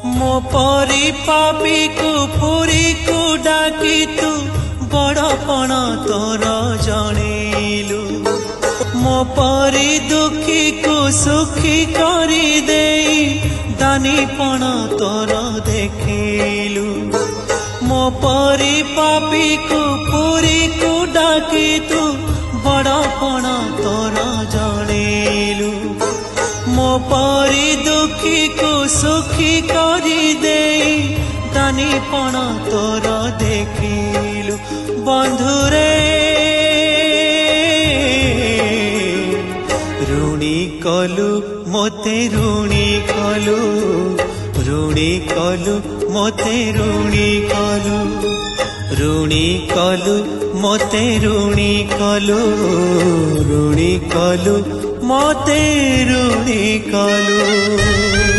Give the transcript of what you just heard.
मो परी पापी को फुरी को डाकी तू बड़पण तोर जणेलु मो परी दुखी को सुखी करी देई दानीपण तोर देखिलु मो परी पापी को फुरी को डाकी तू बड़पण तोर जणेलु मो परी दुखी को सुखी करी देई दानीपण तोर देखिलु बंधुरे ऋणी कलु मोते ऋणी कलु ऋणी कलु मोते ऋणी कलु ऋणी कलु मोते ऋणी कलु ऋणी कलु मोते ऋणी कलु।